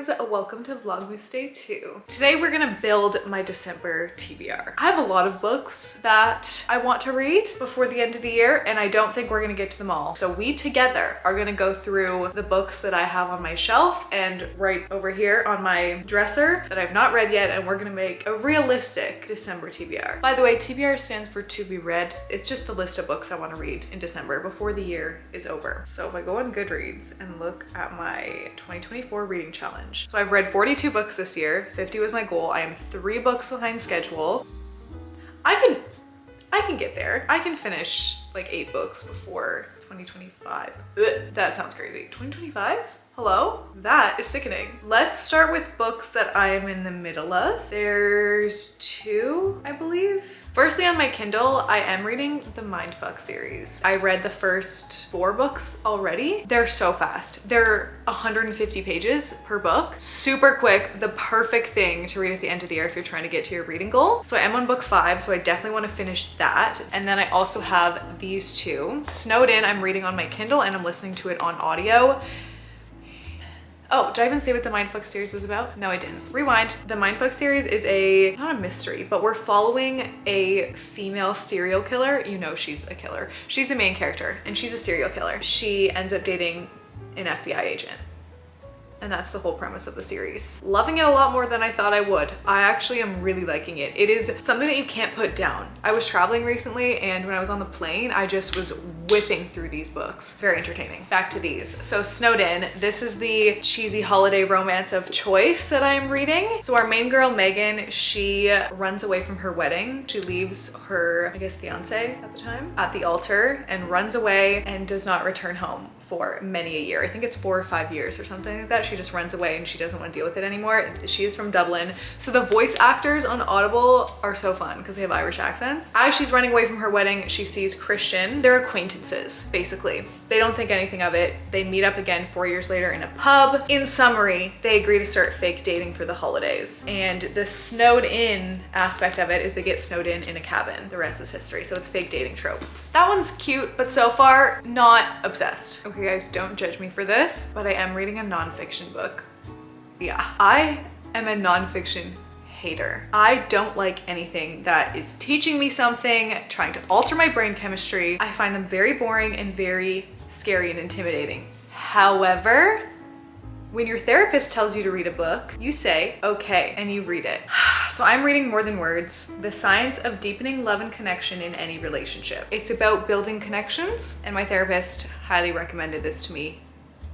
guys, welcome to Vlogmas Day 2. Today we're gonna build my December TBR. I have a lot of books that I want to read before the end of the year, and I don't think we're gonna get to them all. So we together are gonna go through the books that I have on my shelf and right over here on my dresser that I've not read yet, and we're gonna make a realistic December TBR. By the way, TBR stands for to be read. It's just the list of books I want to read in December before the year is over. So if I go on Goodreads and look at my 2024 reading challenge. So I've read 42 books this year. 50 was my goal. I am 3 books behind schedule. I can get there. I can finish like 8 books before 2025. Ugh, that sounds crazy. 2025? Hello? That is sickening. Let's start with books that I am in the middle of. There's 2, I believe. Firstly, on my Kindle, I am reading the Mindfuck series. I read the first 4 books already. They're so fast. They're 150 pages per book. Super quick, the perfect thing to read at the end of the year if you're trying to get to your reading goal. So I am on book 5, so I definitely want to finish that. And then I also have these 2. Snowed In, I'm reading on my Kindle and I'm listening to it on audio. Oh, did I even say what the Mindfuck series was about? No, I didn't. Rewind. The Mindfuck series is not a mystery, but we're following a female serial killer. You know she's a killer. She's the main character and she's a serial killer. She ends up dating an FBI agent. And that's the whole premise of the series. Loving it a lot more than I thought I would. I actually am really liking it. It is something that you can't put down. I was traveling recently and when I was on the plane, I just was whipping through these books. Very entertaining. Back to these. So Snowed In, this is the cheesy holiday romance of choice that I'm reading. So our main girl, Megan, she runs away from her wedding. She leaves her, I guess, fiance at the time at the altar and runs away and does not return home for many a year. I think it's 4 or 5 years or something like that. She just runs away and she doesn't want to deal with it anymore. She is from Dublin. So the voice actors on Audible are so fun because they have Irish accents. As she's running away from her wedding, she sees Christian. They're acquaintances, basically. They don't think anything of it. They meet up again 4 years later in a pub. In summary, they agree to start fake dating for the holidays. And the snowed in aspect of it is they get snowed in a cabin. The rest is history. So it's fake dating trope. That one's cute, but so far not obsessed. Okay guys, don't judge me for this, but I am reading a nonfiction book. Yeah, I am a nonfiction hater. I don't like anything that is teaching me something, trying to alter my brain chemistry. I find them very boring and very scary and intimidating. However, when your therapist tells you to read a book, you say, okay, and you read it. So I'm reading More Than Words, The Science of Deepening Love and Connection in Any Relationship. It's about building connections, and my therapist highly recommended this to me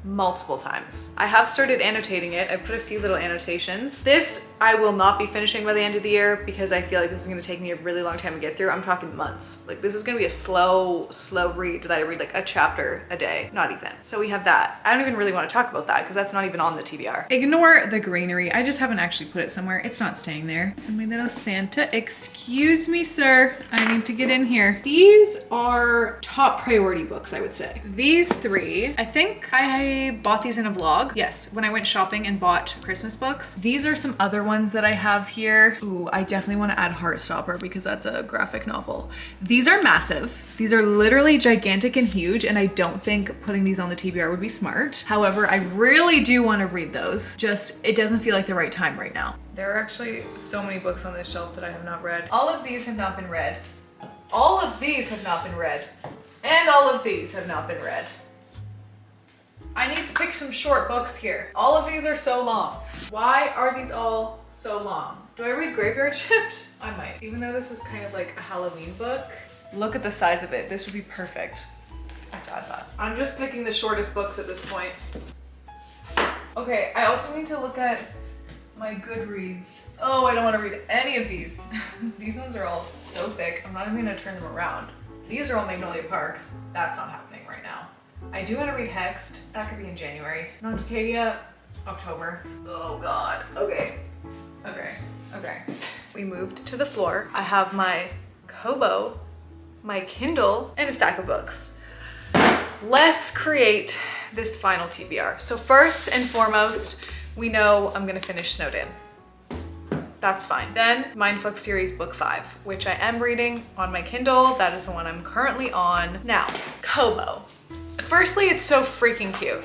multiple times. I have started annotating it. I put a few little annotations. This I will not be finishing by the end of the year because I feel like this is gonna take me a really long time to get through. I'm talking months. Like this is gonna be a slow read that I read like a chapter a day, not even. So we have that. I don't even really want to talk about that because that's not even on the TBR. Ignore the greenery. I just haven't actually put it somewhere. It's not staying there. And my little Santa, excuse me, sir. I need to get in here. These are top priority books, I would say. These 3, I think I bought these in a vlog. Yes, when I went shopping and bought Christmas books. These are some other ones that I have here. Ooh, I definitely want to add Heartstopper because that's a graphic novel. These are massive. These are literally gigantic and huge, and I don't think putting these on the TBR would be smart. However, I really do want to read those. Just, it doesn't feel like the right time right now. There are actually so many books on this shelf that I have not read. All of these have not been read. All of these have not been read. And all of these have not been read. I need to pick some short books here. All of these are so long. Why are these all so long? Do I read Graveyard Shift? I might, even though this is kind of like a Halloween book. Look at the size of it. This would be perfect. Let's add that. I'm just picking the shortest books at this point. Okay, I also need to look at my Goodreads. Oh, I don't want to read any of these. These ones are all so thick. I'm not even gonna turn them around. These are all Magnolia Parks. That's not happening right now. I do want to read Hexed. That could be in January. Nontacadia, October. Oh God. Okay. We moved to the floor. I have my Kobo, my Kindle, and a stack of books. Let's create this final TBR. So first and foremost, we know I'm gonna finish Snowed In. That's fine. Then Mindfuck series book 5, which I am reading on my Kindle. That is the one I'm currently on. Now, Kobo. Firstly, it's so freaking cute.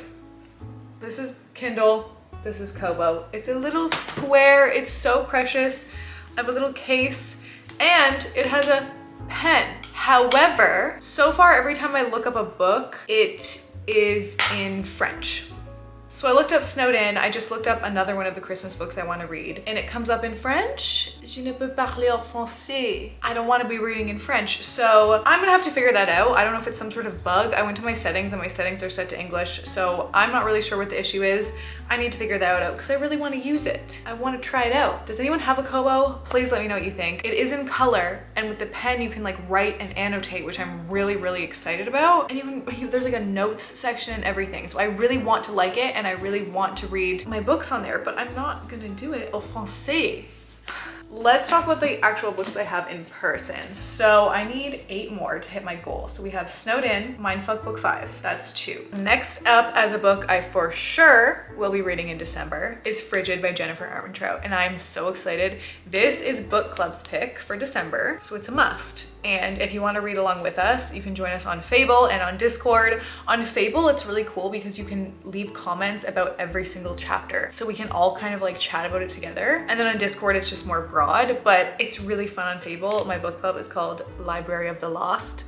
This is Kindle. This is Kobo. It's a little square. It's so precious. I have a little case and it has a pen. However, so far every time I look up a book, it is in French. So I looked up Snowed In. I just looked up another one of the Christmas books I want to read and it comes up in French. Je ne peux parler en français. I don't want to be reading in French. So I'm gonna have to figure that out. I don't know if it's some sort of bug. I went to my settings and my settings are set to English. So I'm not really sure what the issue is. I need to figure that out because I really want to use it. I want to try it out. Does anyone have a Kobo? Please let me know what you think. It is in color and with the pen you can like write and annotate, which I'm really, really excited about. And there's like a notes section and everything. So I really want to like it and I really want to read my books on there, but I'm not gonna do it au français. Let's talk about the actual books I have in person. So I need 8 more to hit my goal. So we have Snowed In, Mindfuck Book 5, that's 2. Next up as a book I for sure will be reading in December is Frigid by Jennifer Armentrout, and I'm so excited. This is book club's pick for December, so it's a must. And if you want to read along with us, you can join us on Fable and on Discord. On Fable, it's really cool because you can leave comments about every single chapter. So we can all kind of like chat about it together. And then on Discord, it's just more broad, but it's really fun on Fable. My book club is called Library of the Lost.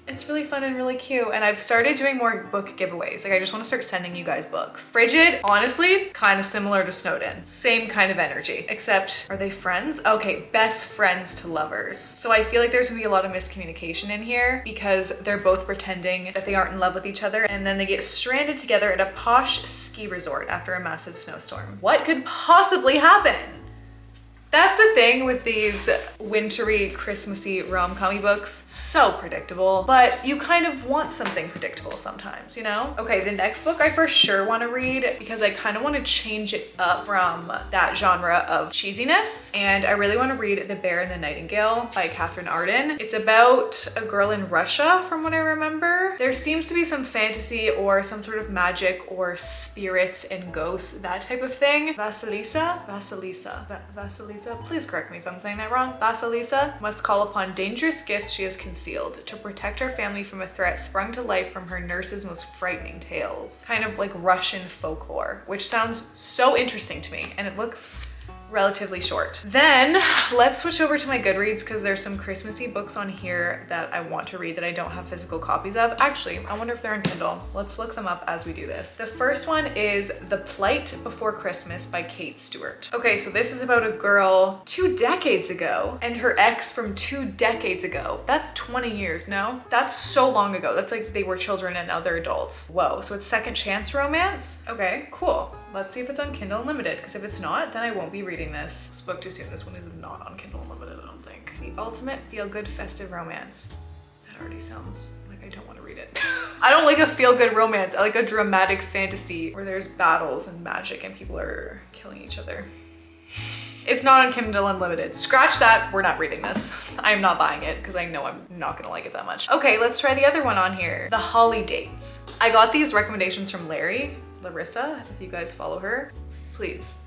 It's really fun and really cute. And I've started doing more book giveaways. Like I just want to start sending you guys books. Frigid, honestly, kind of similar to Snowed In. Same kind of energy, except are they friends? Okay, best friends to lovers. So I feel like there's gonna be a lot of miscommunication in here because they're both pretending that they aren't in love with each other and then they get stranded together at a posh ski resort after a massive snowstorm. What could possibly happen? That's the thing with these wintry, Christmassy rom-com books. So predictable, but you kind of want something predictable sometimes, you know? Okay, the next book I for sure want to read because I kind of want to change it up from that genre of cheesiness. And I really want to read The Bear and the Nightingale by Catherine Arden. It's about a girl in Russia from what I remember. There seems to be some fantasy or some sort of magic or spirits and ghosts, that type of thing. Vasilisa, please correct me if I'm saying that wrong. Vasilisa must call upon dangerous gifts she has concealed to protect her family from a threat sprung to life from her nurse's most frightening tales. Kind of like Russian folklore, which sounds so interesting to me, and it looks relatively short. Then let's switch over to my Goodreads because there's some Christmassy books on here that I want to read that I don't have physical copies of. Actually, I wonder if they're on Kindle. Let's look them up as we do this. The first one is The Plight Before Christmas by Kate Stewart. Okay, so this is about a girl 2 decades ago and her ex from 2 decades ago. That's 20 years, no? That's so long ago. That's like they were children and now they're adults. Whoa, so it's second chance romance? Okay, cool. Let's see if it's on Kindle Unlimited, because if it's not, then I won't be reading this. Spoke too soon. This one is not on Kindle Unlimited, I don't think. The ultimate feel-good festive romance. That already sounds like I don't want to read it. I don't like a feel-good romance. I like a dramatic fantasy where there's battles and magic and people are killing each other. It's not on Kindle Unlimited. Scratch that, we're not reading this. I'm not buying it because I know I'm not gonna like it that much. Okay, let's try the other one on here. The Holly Dates. I got these recommendations from Larissa, if you guys follow her, please.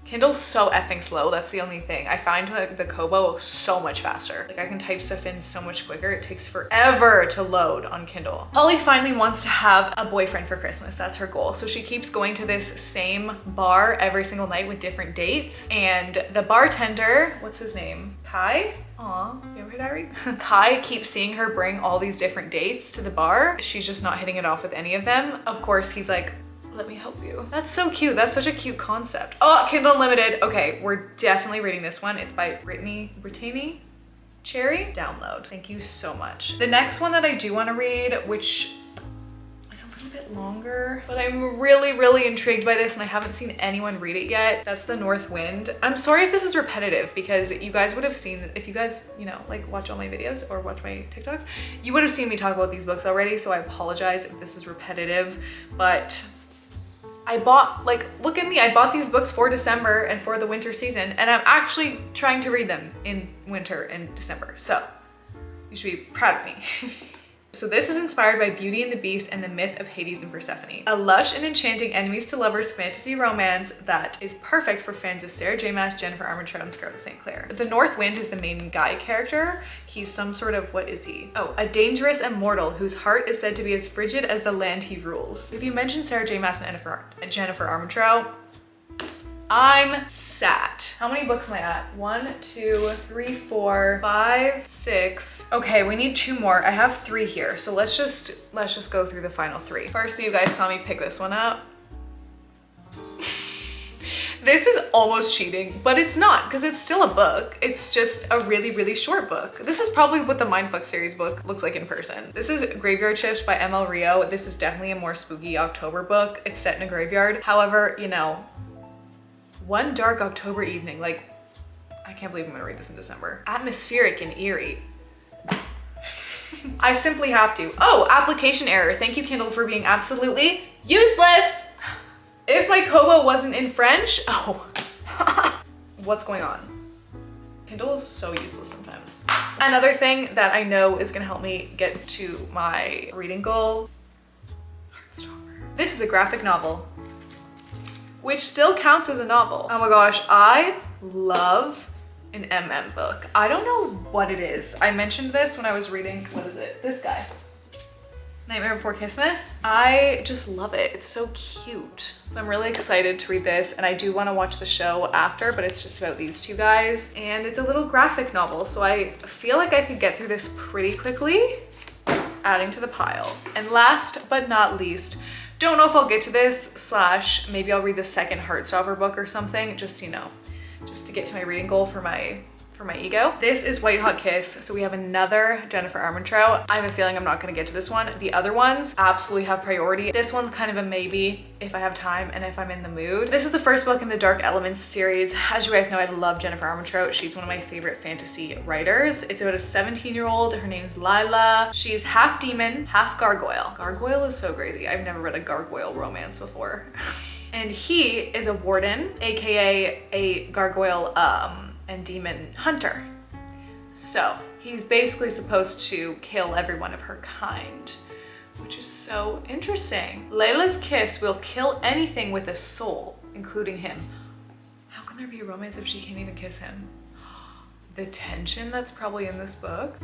Kindle's so effing slow, that's the only thing. I find like the Kobo so much faster. Like I can type stuff in so much quicker. It takes forever to load on Kindle. Holly finally wants to have a boyfriend for Christmas. That's her goal. So she keeps going to this same bar every single night with different dates. And the bartender, what's his name? Kai? Aw, Vampire Diaries? Kai keeps seeing her bring all these different dates to the bar. She's just not hitting it off with any of them. Of course, he's like, let me help you. That's so cute. That's such a cute concept. Oh, Kindle Unlimited. Okay, we're definitely reading this one. It's by Brittany Cherry. Download. Thank you so much. The next one that I do want to read, which is a little bit longer, but I'm really, really intrigued by this and I haven't seen anyone read it yet. That's The North Wind. I'm sorry if this is repetitive because you guys would have seen, if you guys, you know, like watch all my videos or watch my TikToks, you would have seen me talk about these books already. So I apologize if this is repetitive, but I bought, like, look at me, I bought these books for December and for the winter season, and I'm actually trying to read them in winter and December. So you should be proud of me. So this is inspired by Beauty and the Beast and the myth of Hades and Persephone. A lush and enchanting enemies to lovers fantasy romance that is perfect for fans of Sarah J. Maas, Jennifer Armentrout, and Scarlett St. Clair. The North Wind is the main guy character. He's some sort of, what is he? Oh, a dangerous immortal whose heart is said to be as frigid as the land he rules. If you mention Sarah J. Maas and Jennifer Armentrout, I'm sat. How many books am I at? 1, 2, 3, 4, 5, 6. Okay, we need 2 more. I have 3 here. So let's just go through the final 3. First, you guys saw me pick this one up. This is almost cheating, but it's not because it's still a book. It's just a really, really short book. This is probably what the Mindfuck series book looks like in person. This is Graveyard Shifts by ML Rio. This is definitely a more spooky October book. It's set in a graveyard. However, you know, one dark October evening, like, I can't believe I'm gonna read this in December. Atmospheric and eerie. I simply have to. Oh, application error. Thank you, Kindle, for being absolutely useless. If my Kobo wasn't in French, oh. What's going on? Kindle is so useless sometimes. Another thing that I know is gonna help me get to my reading goal. Heartstopper. This is a graphic novel, which still counts as a novel. Oh my gosh, I love an MM book. I don't know what it is. I mentioned this when I was reading, what is it? This guy. Nightmare Before Christmas. I just love it. It's so cute. So I'm really excited to read this, and I do want to watch the show after, but it's just about these 2 guys. And it's a little graphic novel, so I feel like I could get through this pretty quickly. Adding to the pile. And last but not least, don't know if I'll get to this, / maybe I'll read the second Heartstopper book or something, just, you know, just to get to my reading goal for my ego. This is White Hot Kiss. So we have another Jennifer Armentrout. I have a feeling I'm not gonna get to this one. The other ones absolutely have priority. This one's kind of a maybe if I have time and if I'm in the mood. This is the first book in the Dark Elements series. As you guys know, I love Jennifer Armentrout. She's one of my favorite fantasy writers. It's about a 17-year-old. Her name's Lila. She's half demon, half gargoyle. Gargoyle is so crazy. I've never read a gargoyle romance before. And he is a warden, AKA a gargoyle and demon hunter. So he's basically supposed to kill everyone of her kind, which is so interesting. Layla's kiss will kill anything with a soul, including him. How can there be a romance if she can't even kiss him? The tension that's probably in this book.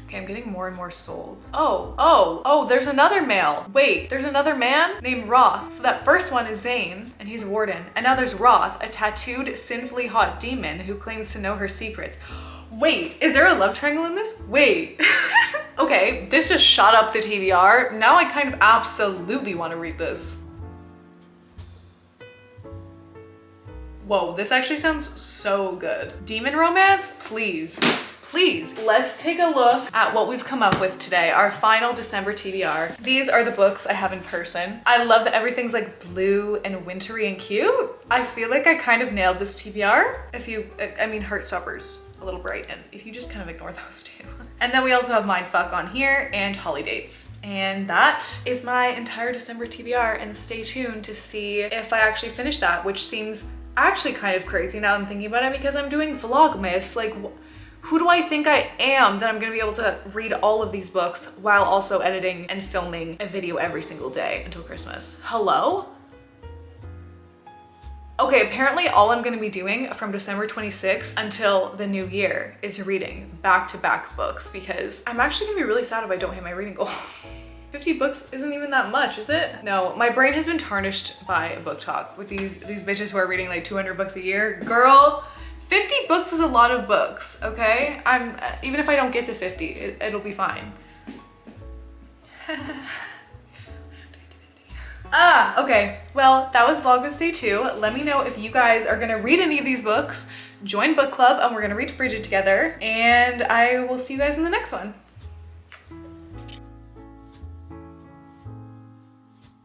Okay, I'm getting more and more sold. Oh, there's another male. Wait, there's another man named Roth. So that first one is Zane, and he's a warden. And now there's Roth, a tattooed, sinfully hot demon who claims to know her secrets. Wait, is there a love triangle in this? Wait. Okay, this just shot up the TBR. Now I kind of absolutely want to read this. Whoa, this actually sounds so good. Demon romance, please. Please, let's take a look at what we've come up with today, our final December TBR. These are the books I have in person. I love that everything's like blue and wintry and cute. I feel like I kind of nailed this TBR. I mean, Heartstopper's a little bright, and if you just kind of ignore those 2. And then we also have Mindfuck on here and Holidates. And that is my entire December TBR, and stay tuned to see if I actually finish that, which seems actually kind of crazy now I'm thinking about it because I'm doing vlogmas. Like, who do I think I am that I'm gonna be able to read all of these books while also editing and filming a video every single day until Christmas? Hello? Okay, apparently all I'm gonna be doing from December 26th until the new year is reading back-to-back books, because I'm actually gonna be really sad if I don't hit my reading goal. 50 books isn't even that much, is it? No, my brain has been tarnished by book talk with these bitches who are reading like 200 books a year. Girl, 50 books is a lot of books, okay? Even if I don't get to 50, it'll be fine. Okay. Well, that was Vlogmas Day 2. Let me know if you guys are gonna read any of these books. Join book club and we're gonna read Frigid together. And I will see you guys in the next one.